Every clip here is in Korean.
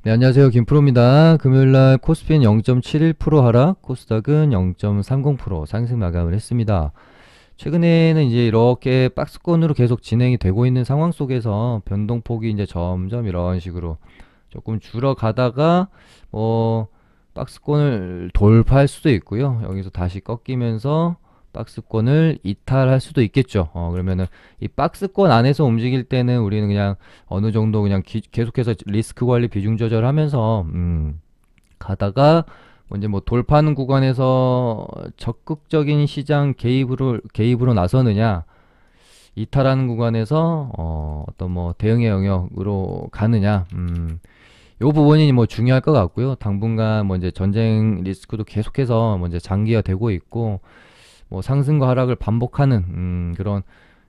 네, 안녕하세요. 김프로입니다. 금요일날 코스피는 0.71% 하락, 코스닥은 0.30% 상승 마감을 했습니다. 최근에는 이제 이렇게 박스권으로 계속 진행이 되고 있는 상황 속에서 변동폭이 이제 점점 이런 식으로 조금 줄어가다가 뭐 박스권을 돌파할 수도 있고요. 여기서 다시 꺾이면서 박스권을 이탈할 수도 있겠죠. 그러면은 이 박스권 안에서 움직일 때는 우리는 그냥 어느 정도 그냥 계속해서 리스크 관리 비중 조절하면서 가다가 뭐 이제 뭐 돌파하는 구간에서 적극적인 시장 개입으로 나서느냐, 이탈하는 구간에서 어떤 뭐 대응의 영역으로 가느냐, 요 부분이 뭐 중요할 것 같고요. 당분간 뭐 이제 전쟁 리스크도 계속해서 뭐 이제 장기화되고 있고, 뭐 상승과 하락을 반복하는 그런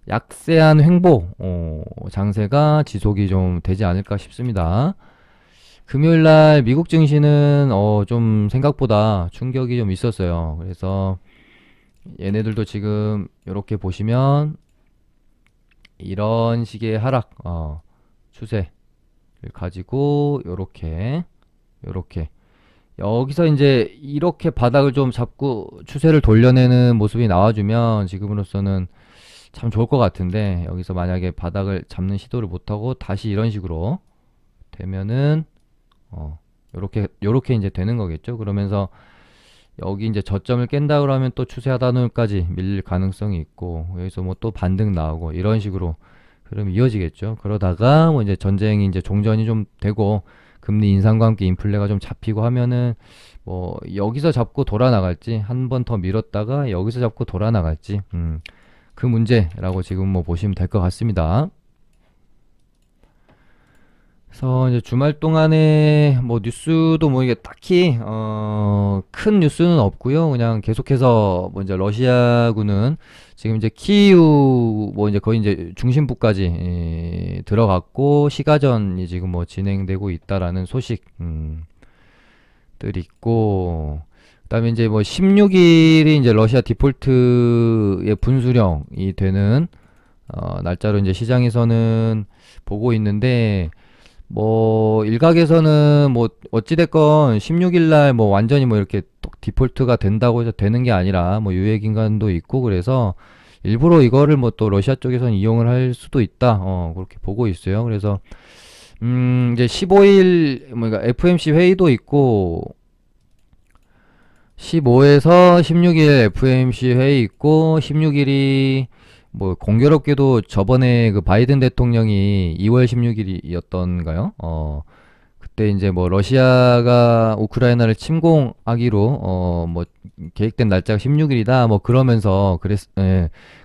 약세한 횡보 장세가 지속이 좀 되지 않을까 싶습니다. 금요일 날 미국 증시는 좀 생각보다 충격이 좀 있었어요. 그래서 얘네들도 지금 이렇게 보시면 이런 식의 하락 추세를 가지고 요렇게 여기서 이제 이렇게 바닥을 좀 잡고 추세를 돌려내는 모습이 나와주면 지금으로서는 참 좋을 것 같은데, 여기서 만약에 바닥을 잡는 시도를 못하고 다시 이런 식으로 되면은 요렇게 이제 되는 거겠죠. 그러면서 여기 이제 저점을 깬다 그러면 또 추세 하단으로까지 밀릴 가능성이 있고, 여기서 뭐 또 반등 나오고 이런 식으로 흐름이 이어지겠죠. 그러다가 뭐 이제 전쟁이 이제 종전이 좀 되고 금리 인상과 함께 인플레가 좀 잡히고 하면은 뭐 여기서 잡고 돌아 나갈지, 한 번 더 밀었다가 여기서 잡고 돌아 나갈지, 그 문제라고 지금 뭐 보시면 될 것 같습니다. 그래서 이제 주말 동안에 뭐 뉴스도 뭐 이게 딱히 큰 뉴스는 없고요. 그냥 계속해서 뭐 이제 러시아군은 지금 이제 키이우 뭐 이제 거의 이제 중심부까지 들어갔고 시가전이 지금 뭐 진행되고 있다라는 소식 들 있고, 그다음에 이제 뭐 16일이 이제 러시아 디폴트의 분수령이 되는 날짜로 이제 시장에서는 보고 있는데, 뭐 일각에서는 뭐 어찌됐건 16일 날 뭐 완전히 뭐 이렇게 디폴트가 된다고 해서 되는 게 아니라 뭐 유예 기간도 있고, 그래서 일부러 이거를 뭐 또 러시아 쪽에서는 이용을 할 수도 있다, 그렇게 보고 있어요. 그래서 이제 15일 뭐 그러니까 FMC 회의도 있고, 15에서 16일 FMC 회의 있고, 16일이 뭐 공교롭게도 저번에 그 바이든 대통령이 2월 16일이었던가요? 그때 이제 뭐 러시아가 우크라이나를 침공하기로 뭐 계획된 날짜가 16일이다 뭐 그러면서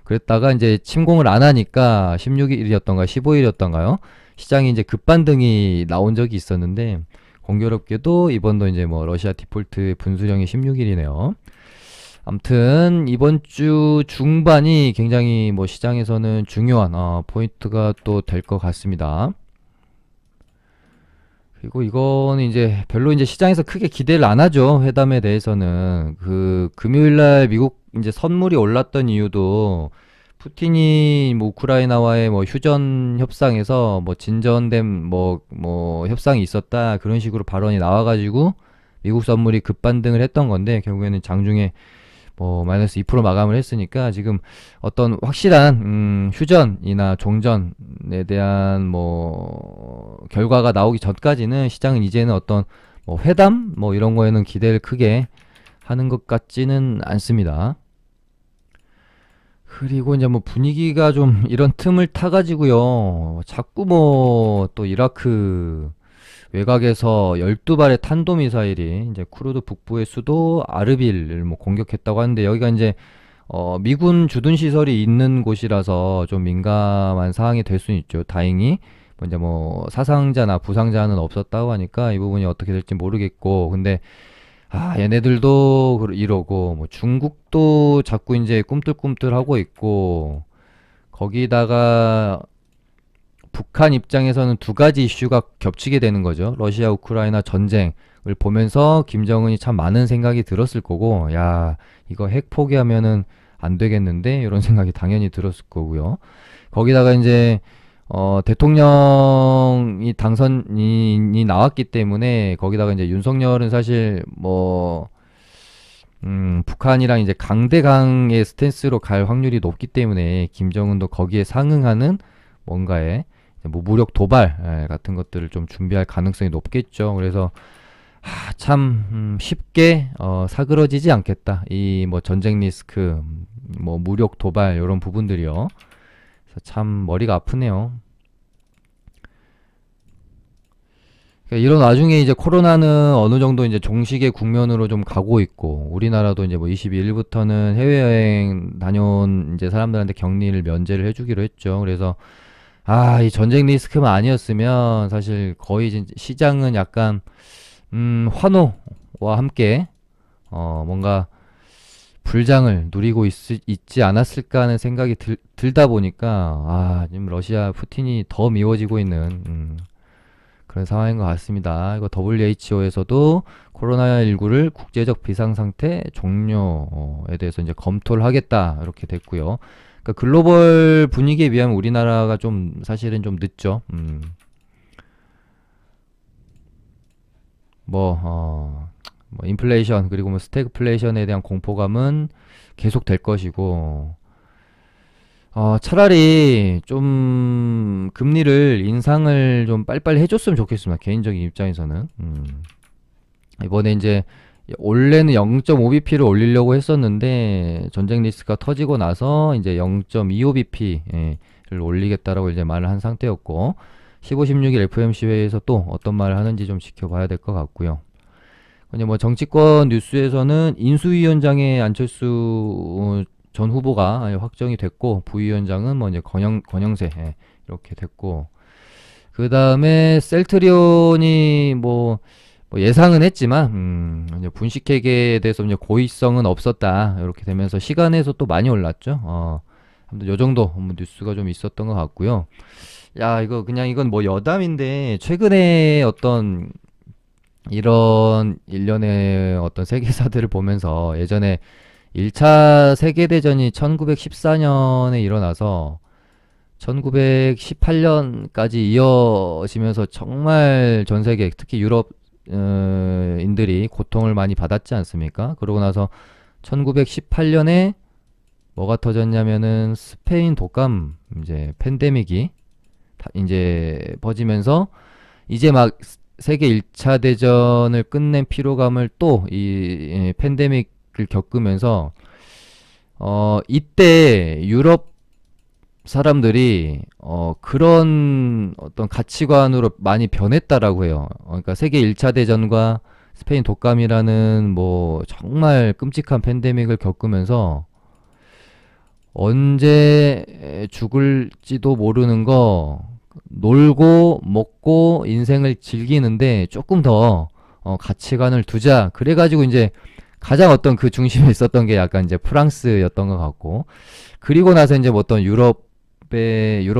그랬다가 이제 침공을 안 하니까 16일이었던가 15일이었던가요? 시장이 이제 급반등이 나온 적이 있었는데, 공교롭게도 이번도 이제 뭐 러시아 디폴트 분수령이 16일이네요. 아무튼 이번 주 중반이 굉장히 뭐 시장에서는 중요한 포인트가 또 될 것 같습니다. 그리고 이거는 이제 별로 이제 시장에서 크게 기대를 안 하죠. 회담에 대해서는 그 금요일 날 미국 이제 선물이 올랐던 이유도 푸틴이 뭐 우크라이나와의 뭐 휴전 협상에서 뭐 진전된 뭐 협상이 있었다 그런 식으로 발언이 나와가지고 미국 선물이 급반등을 했던 건데, 결국에는 장중에 뭐 마이너스 2% 마감을 했으니까 지금 어떤 확실한 휴전이나 종전에 대한 뭐 결과가 나오기 전까지는 시장은 이제는 어떤 뭐 회담 뭐 이런 거에는 기대를 크게 하는 것 같지는 않습니다. 그리고 이제 뭐 분위기가 좀 이런 틈을 타가지고요, 자꾸 뭐 또 이라크 외곽에서 12발의 탄도미사일이 이제 쿠르드 북부의 수도 아르빌을 뭐 공격했다고 하는데, 여기가 이제 미군 주둔 시설이 있는 곳이라서 좀 민감한 사항이 될 수는 있죠. 다행히 뭐 이제 뭐 사상자나 부상자는 없었다고 하니까 이 부분이 어떻게 될지 모르겠고, 근데 얘네들도 이러고 뭐 중국도 자꾸 이제 꿈틀꿈틀 하고 있고, 거기다가 북한 입장에서는 두 가지 이슈가 겹치게 되는 거죠. 러시아 우크라이나 전쟁을 보면서 김정은이 참 많은 생각이 들었을 거고, 야, 이거 핵 포기하면은 안 되겠는데 이런 생각이 당연히 들었을 거고요. 거기다가 이제 대통령이 당선인이 나왔기 때문에 거기다가 이제 윤석열은 사실 뭐 북한이랑 이제 강대강의 스탠스로 갈 확률이 높기 때문에 김정은도 거기에 상응하는 뭔가의 뭐 무력 도발 같은 것들을 좀 준비할 가능성이 높겠죠. 그래서 참 쉽게 사그러지지 않겠다. 이 뭐 전쟁 리스크, 뭐 무력 도발 이런 부분들이요. 그래서 참 머리가 아프네요. 그러니까 이런 와중에 이제 코로나는 어느 정도 이제 종식의 국면으로 좀 가고 있고, 우리나라도 이제 뭐 22일부터는 해외여행 다녀온 이제 사람들한테 격리를 면제를 해주기로 했죠. 그래서 이 전쟁 리스크만 아니었으면 사실 거의 시장은 약간 환호와 함께 뭔가 불장을 누리고 있지 않았을까 하는 생각이 들다 보니까 지금 러시아 푸틴이 더 미워지고 있는 그런 상황인 것 같습니다. 이거 WHO에서도 코로나19를 국제적 비상상태 종료에 대해서 이제 검토를 하겠다 이렇게 됐고요. 그러니까 글로벌 분위기에 비하면 우리나라가 좀 사실은 좀 늦죠. 뭐, 뭐 인플레이션 그리고 뭐 스태그플레이션에 대한 공포감은 계속 될 것이고, 차라리 좀 금리를 인상을 좀 빨리빨리 해줬으면 좋겠습니다. 개인적인 입장에서는. 이번에 이제 원래는 0.5bp를 올리려고 했었는데 전쟁 리스크가 터지고 나서 이제 0.25bp를 올리겠다라고 이제 말을 한 상태였고, 15, 16일 FOMC 회의에서 또 어떤 말을 하는지 좀 지켜봐야 될 것 같고요. 이제 뭐 정치권 뉴스에서는 인수위원장의 안철수 전 후보가 확정이 됐고, 부위원장은 뭐 이제 권영세 이렇게 됐고, 그 다음에 셀트리온이 뭐 예상은 했지만 이제 분식회계에 대해서 이제 고의성은 없었다 이렇게 되면서 시간에서 또 많이 올랐죠. 아무튼 요 정도 뭐 뉴스가 좀 있었던 것 같고요. 야, 이건 뭐 여담인데, 최근에 어떤 이런 일련의 어떤 세계사들을 보면서 예전에 1차 세계대전이 1914년에 일어나서 1918년까지 이어지면서 정말 전 세계, 특히 유럽 인들이 고통을 많이 받았지 않습니까? 그러고 나서 1918년에 뭐가 터졌냐면은 스페인 독감 이제 팬데믹이 이제 퍼지면서 이제 막 세계 1차 대전을 끝낸 피로감을 또 이 팬데믹을 겪으면서 이때 유럽 사람들이 그런 어떤 가치관으로 많이 변했다라고 해요. 그러니까 세계 1차 대전과 스페인 독감이라는 뭐 정말 끔찍한 팬데믹을 겪으면서 언제 죽을지도 모르는 거, 놀고 먹고 인생을 즐기는데 조금 더 가치관을 두자. 그래가지고 이제 가장 어떤 그 중심에 있었던 게 약간 이제 프랑스였던 것 같고, 그리고 나서 이제 뭐 어떤 유럽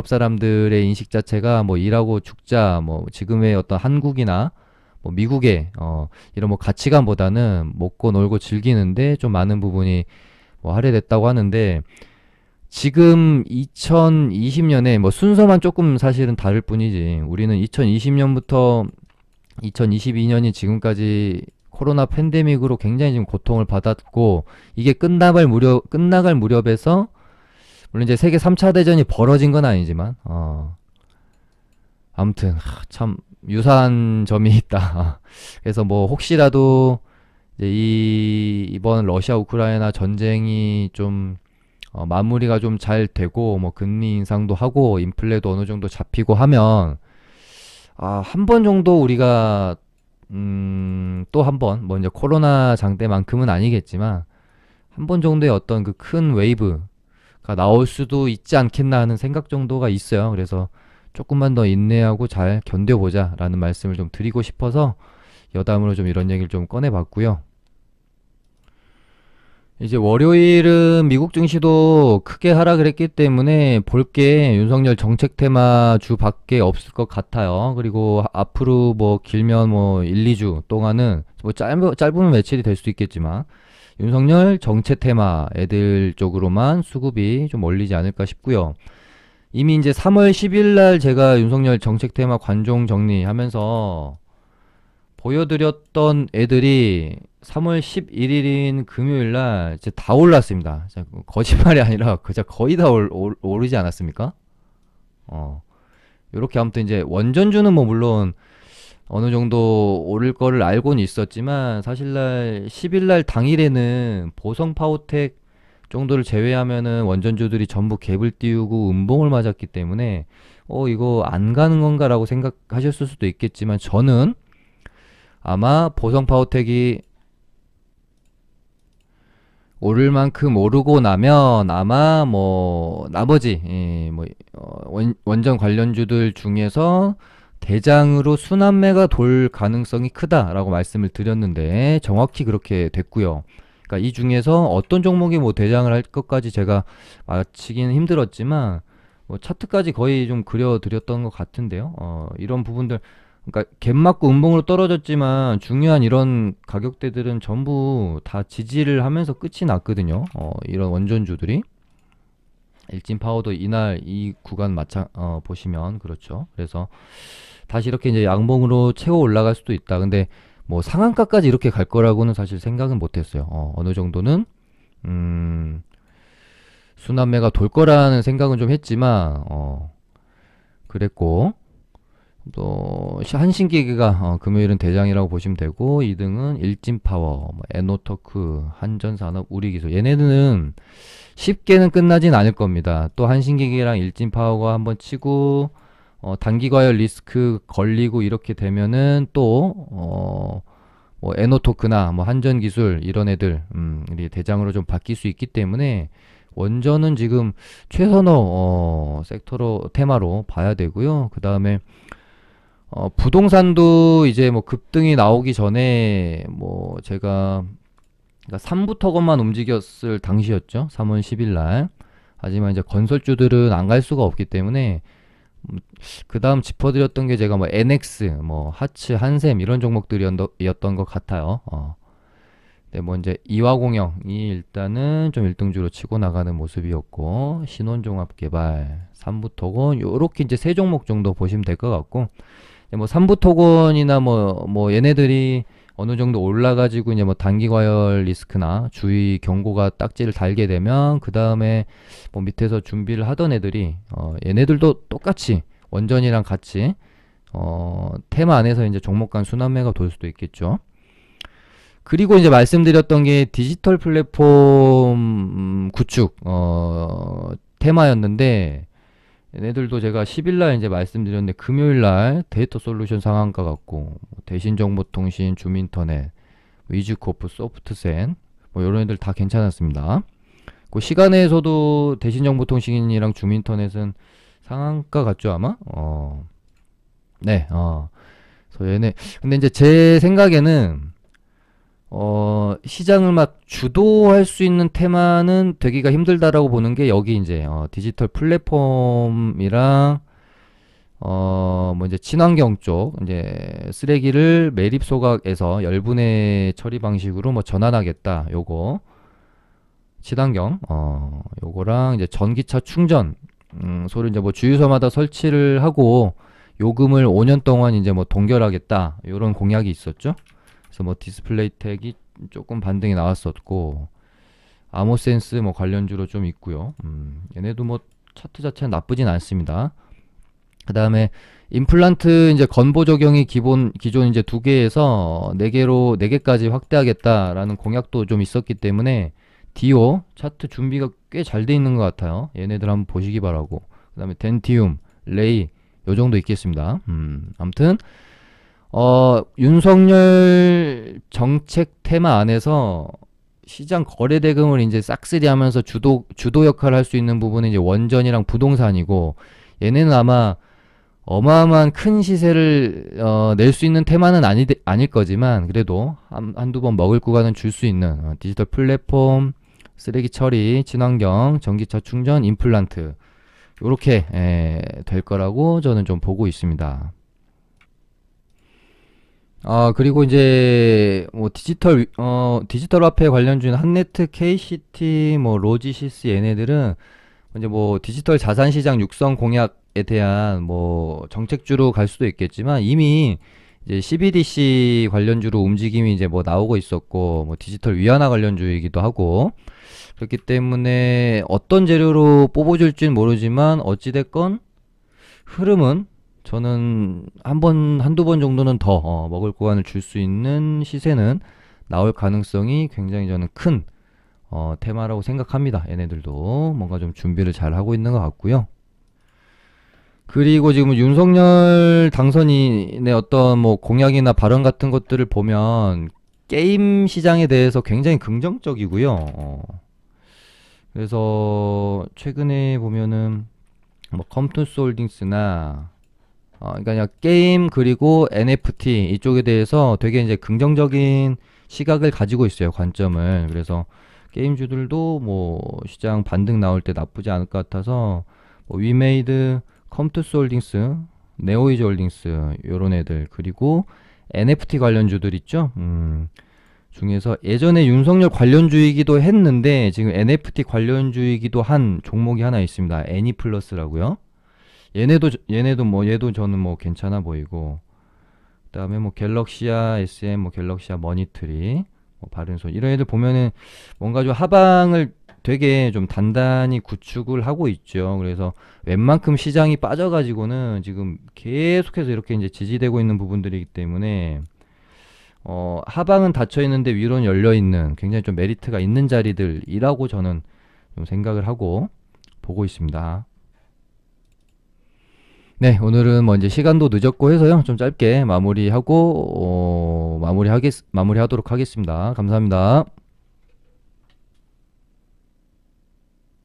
사람들의 인식 자체가 뭐 일하고 죽자, 뭐 지금의 어떤 한국이나 뭐 미국의 이런 뭐 가치관보다는 먹고 놀고 즐기는데 좀 많은 부분이 뭐 할애됐다고 하는데, 지금 2020년에 뭐 순서만 조금 사실은 다를 뿐이지, 우리는 2020년부터 2022년이 지금까지 코로나 팬데믹으로 굉장히 지금 고통을 받았고, 이게 끝나갈 무렵에서 물론 이제 세계 3차 대전이 벌어진 건 아니지만 아무튼 참 유사한 점이 있다. 그래서 뭐 혹시라도 이제 이번 러시아 우크라이나 전쟁이 좀 마무리가 좀 잘 되고 뭐 금리 인상도 하고 인플레도 어느 정도 잡히고 하면 한 번 정도 우리가 또 한 번 뭐 이제 코로나 장대만큼은 아니겠지만 한 번 정도의 어떤 그 큰 웨이브가 나올 수도 있지 않겠나 하는 생각 정도가 있어요. 그래서 조금만 더 인내하고 잘 견뎌보자 라는 말씀을 좀 드리고 싶어서 여담으로 좀 이런 얘기를 좀 꺼내봤고요. 이제 월요일은 미국 증시도 크게 하락을 했기 때문에 볼 게 윤석열 정책 테마 주밖에 없을 것 같아요. 그리고 앞으로 뭐 길면 뭐 1, 2주 동안은 뭐 짧으면 며칠이 될 수도 있겠지만 윤석열 정책 테마 애들 쪽으로만 수급이 좀 몰리지 않을까 싶고요. 이미 이제 3월 10일 날 제가 윤석열 정책 테마 관종 정리하면서 보여드렸던 애들이 3월 11일인 금요일 날 이제 다 올랐습니다. 진짜 거짓말이 아니라 그저 거의 다 오르지 않았습니까? 어. 요렇게 아무튼 이제 원전주는 뭐 물론 어느 정도 오를 거를 알고는 있었지만 사실날 10일 날 당일에는 보성 파워텍 정도를 제외하면은 원전주들이 전부 갭을 띄우고 음봉을 맞았기 때문에 이거 안 가는 건가라고 생각하셨을 수도 있겠지만 저는 아마 보성 파워텍이 오를 만큼 오르고 나면 아마 뭐 나머지 원전 관련주들 중에서 대장으로 순환매가 돌 가능성이 크다라고 말씀을 드렸는데 정확히 그렇게 됐고요. 그러니까 이 중에서 어떤 종목이 뭐 대장을 할 것까지 제가 맞히기는 힘들었지만 뭐 차트까지 거의 좀 그려드렸던 것 같은데요. 이런 부분들 그러니까 갭 맞고 음봉으로 떨어졌지만 중요한 이런 가격대들은 전부 다 지지를 하면서 끝이 났거든요. 이런 원전주들이 일진 파워도 이날 이 구간 보시면 그렇죠. 그래서 다시 이렇게 이제 양봉으로 채워 올라갈 수도 있다. 근데 뭐 상한가까지 이렇게 갈 거라고는 사실 생각은 못했어요. 어느 정도는 순환매가 돌 거라는 생각은 좀 했지만 그랬고 또 한신기계가 금요일은 대장이라고 보시면 되고 2등은 일진파워, 뭐 에노터크, 한전산업, 우리기술 얘네들은 쉽게는 끝나진 않을 겁니다. 또 한신기계랑 일진파워가 한번 치고 단기과열 리스크 걸리고 이렇게 되면은 또 뭐 에노토크나 뭐 한전기술 이런 애들 대장으로 좀 바뀔 수 있기 때문에 원전은 지금 최선호 섹터로 테마로 봐야 되고요. 그 다음에 부동산도 이제 뭐 급등이 나오기 전에 뭐 제가 그러니까 3부터건만 움직였을 당시였죠. 3월 10일 날. 하지만 이제 건설주들은 안 갈 수가 없기 때문에 그 다음 짚어드렸던 게 제가 뭐 NX, 뭐 하츠, 한샘 이런 종목들이었던 것 같아요. 네, 뭐 이제 이화공영이 일단은 좀 1등주로 치고 나가는 모습이었고 신혼종합개발, 삼부토건 요렇게 이제 세 종목 정도 보시면 될 것 같고 뭐 삼부토건이나 뭐 얘네들이 어느 정도 올라가지고 이제 뭐 단기 과열 리스크나 주의 경고가 딱지를 달게 되면 그 다음에 뭐 밑에서 준비를 하던 애들이 얘네들도 똑같이 원전이랑 같이 테마 안에서 이제 종목 간 순환매가 돌 수도 있겠죠. 그리고 이제 말씀드렸던 게 디지털 플랫폼 구축 테마였는데 얘네들도 제가 10일날 이제 말씀드렸는데 금요일날 데이터 솔루션 상한가 같고 대신정보통신, 줌인터넷, 위즈코프, 소프트센 뭐 이런 애들 다 괜찮았습니다. 그 시간에서도 대신정보통신이랑 줌인터넷은 상한가 같죠 아마? 네. 그래서 얘네 근데 이제 제 생각에는 시장을 막 주도할 수 있는 테마는 되기가 힘들다라고 보는 게 여기 이제 디지털 플랫폼이랑 뭐 이제 친환경 쪽 이제 쓰레기를 매립 소각에서 열분해 처리 방식으로 뭐 전환하겠다. 요거 친환경 요거랑 이제 전기차 충전 소를 이제 뭐 주유소마다 설치를 하고 요금을 5년 동안 이제 뭐 동결하겠다. 요런 공약이 있었죠. 그래서 뭐 디스플레이텍이 조금 반등이 나왔었고 아모센스 뭐 관련주로 좀 있고요. 얘네도 뭐 차트 자체는 나쁘진 않습니다. 그 다음에 임플란트 이제 건보 적용이 기존 이제 2개에서 4개까지 확대하겠다라는 공약도 좀 있었기 때문에 디오 차트 준비가 꽤 잘 돼 있는 것 같아요. 얘네들 한번 보시기 바라고. 그 다음에 덴티움, 레이 요 정도 있겠습니다. 아무튼 윤석열 정책 테마 안에서 시장 거래 대금을 이제 싹쓸이 하면서 주도 역할을 할 수 있는 부분은 이제 원전이랑 부동산이고 얘네는 아마 어마어마한 큰 시세를 낼 수 있는 테마는 아닐 거지만 그래도 한두 번 먹을 구간은 줄 수 있는 디지털 플랫폼, 쓰레기 처리, 친환경, 전기차 충전, 임플란트 요렇게 될 거라고 저는 좀 보고 있습니다. 그리고 이제 뭐 디지털 화폐 관련주인 한네트, KCT, 뭐 로지시스 얘네들은 이제 뭐 디지털 자산 시장 육성 공약에 대한 뭐 정책주로 갈 수도 있겠지만 이미 이제 CBDC 관련주로 움직임이 이제 뭐 나오고 있었고 뭐 디지털 위안화 관련주이기도 하고 그렇기 때문에 어떤 재료로 뽑아줄지는 모르지만 어찌됐건 흐름은 저는 한 번, 한두 번 정도는 더 먹을 구간을 줄 수 있는 시세는 나올 가능성이 굉장히 저는 큰 테마라고 생각합니다. 얘네들도 뭔가 좀 준비를 잘 하고 있는 것 같고요. 그리고 지금 윤석열 당선인의 어떤 뭐 공약이나 발언 같은 것들을 보면 게임 시장에 대해서 굉장히 긍정적이고요. 그래서 최근에 보면은 뭐 컴투스 홀딩스나 그러니까 그냥 게임 그리고 NFT 이쪽에 대해서 되게 이제 긍정적인 시각을 가지고 있어요, 관점을. 그래서 게임주들도 뭐 시장 반등 나올 때 나쁘지 않을 것 같아서 뭐 위메이드, 컴투스 홀딩스, 네오이즈 홀딩스 요런 애들 그리고 NFT 관련주들 있죠. 중에서 예전에 윤석열 관련주이기도 했는데 지금 NFT 관련주이기도 한 종목이 하나 있습니다. 애니플러스라고요. 얘네도 뭐 얘도 저는 뭐 괜찮아 보이고 그다음에 뭐 갤럭시아 SM 뭐 갤럭시아 머니트리 뭐 바른손 이런 애들 보면은 뭔가 좀 하방을 되게 좀 단단히 구축을 하고 있죠. 그래서 웬만큼 시장이 빠져가지고는 지금 계속해서 이렇게 이제 지지되고 있는 부분들이기 때문에 하방은 닫혀 있는데 위로는 열려 있는 굉장히 좀 메리트가 있는 자리들이라고 저는 좀 생각을 하고 보고 있습니다. 네, 오늘은 뭐 이제 시간도 늦었고 해서요. 좀 짧게 마무리하고 마무리하도록 하겠습니다. 감사합니다.